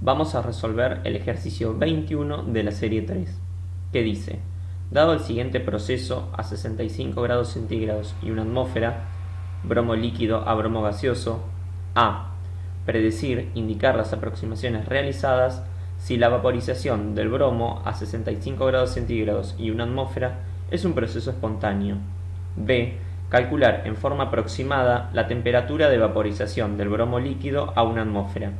Vamos a resolver el ejercicio 21 de la serie 3, que dice: dado el siguiente proceso a 65 grados centígrados y una atmósfera, bromo líquido a bromo gaseoso, a. Predecir, indicar las aproximaciones realizadas si la vaporización del bromo a 65 grados centígrados y una atmósfera es un proceso espontáneo. B. Calcular en forma aproximada la temperatura de vaporización del bromo líquido a una atmósfera.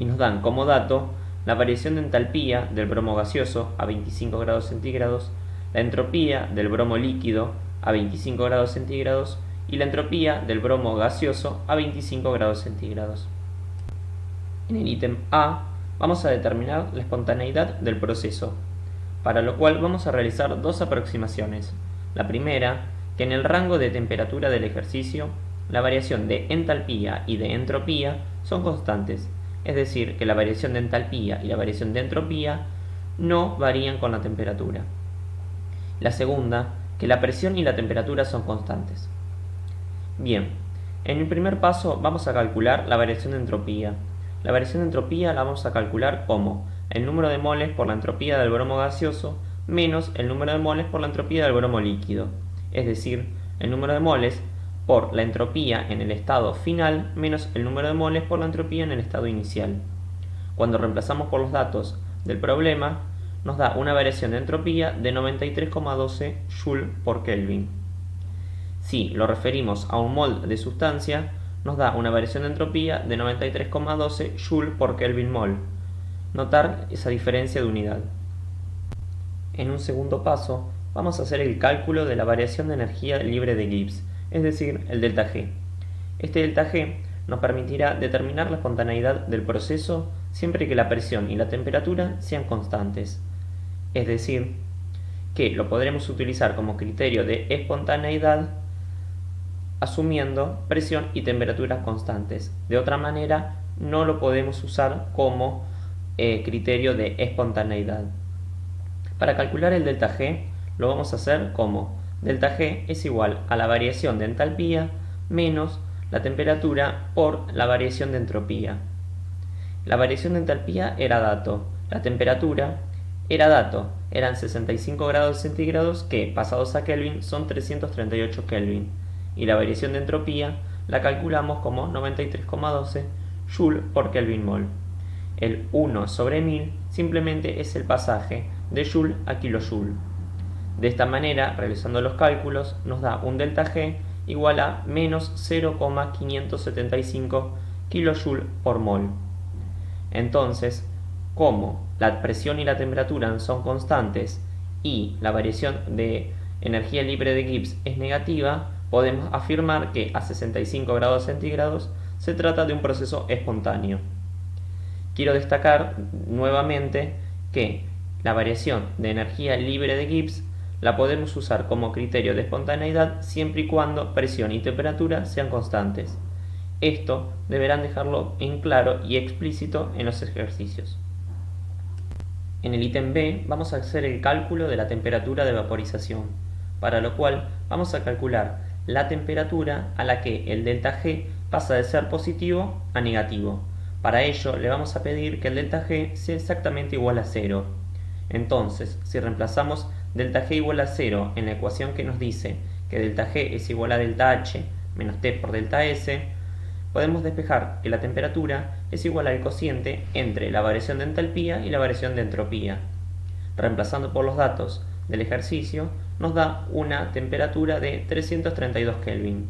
Y nos dan como dato la variación de entalpía del bromo gaseoso a 25 grados centígrados, la entropía del bromo líquido a 25 grados centígrados y la entropía del bromo gaseoso a 25 grados centígrados. En el ítem A vamos a determinar la espontaneidad del proceso, para lo cual vamos a realizar dos aproximaciones. La primera, que en el rango de temperatura del ejercicio, la variación de entalpía y de entropía son constantes, es decir, que la variación de entalpía y la variación de entropía no varían con la temperatura. La segunda, que la presión y la temperatura son constantes. Bien, en el primer paso vamos a calcular la variación de entropía. La variación de entropía la vamos a calcular como el número de moles por la entropía del bromo gaseoso menos el número de moles por la entropía del bromo líquido, es decir, el número de moles por la entropía en el estado final menos el número de moles por la entropía en el estado inicial. Cuando reemplazamos por los datos del problema, nos da una variación de entropía de 93,12 Joule por Kelvin. Si lo referimos a un mol de sustancia, nos da una variación de entropía de 93,12 Joule por Kelvin mol. Notar esa diferencia de unidad. En un segundo paso, vamos a hacer el cálculo de la variación de energía libre de Gibbs, es decir, el delta G. Este delta G nos permitirá determinar la espontaneidad del proceso siempre que la presión y la temperatura sean constantes. Es decir, que lo podremos utilizar como criterio de espontaneidad asumiendo presión y temperatura constantes. De otra manera, no lo podemos usar como criterio de espontaneidad. Para calcular el delta G, lo vamos a hacer como delta G es igual a la variación de entalpía menos la temperatura por la variación de entropía. La variación de entalpía era dato, la temperatura era dato, eran 65 grados centígrados que, pasados a Kelvin, son 338 Kelvin. Y la variación de entropía la calculamos como 93,12 Joule por Kelvin mol. El 1 sobre 1000 simplemente es el pasaje de Joule a kilojoule. De esta manera, realizando los cálculos, nos da un delta G igual a menos 0,575 kJ por mol. Entonces, como la presión y la temperatura son constantes y la variación de energía libre de Gibbs es negativa, podemos afirmar que a 65 grados centígrados se trata de un proceso espontáneo. Quiero destacar nuevamente que la variación de energía libre de Gibbs la podemos usar como criterio de espontaneidad siempre y cuando presión y temperatura sean constantes. Esto deberán dejarlo en claro y explícito en los ejercicios. En el ítem B vamos a hacer el cálculo de la temperatura de vaporización, para lo cual vamos a calcular la temperatura a la que el delta G pasa de ser positivo a negativo. Para ello le vamos a pedir que el delta G sea exactamente igual a 0. Entonces, si reemplazamos delta G igual a 0 en la ecuación que nos dice que delta G es igual a delta H menos T por delta S, podemos despejar que la temperatura es igual al cociente entre la variación de entalpía y la variación de entropía. Reemplazando por los datos del ejercicio, nos da una temperatura de 332 Kelvin.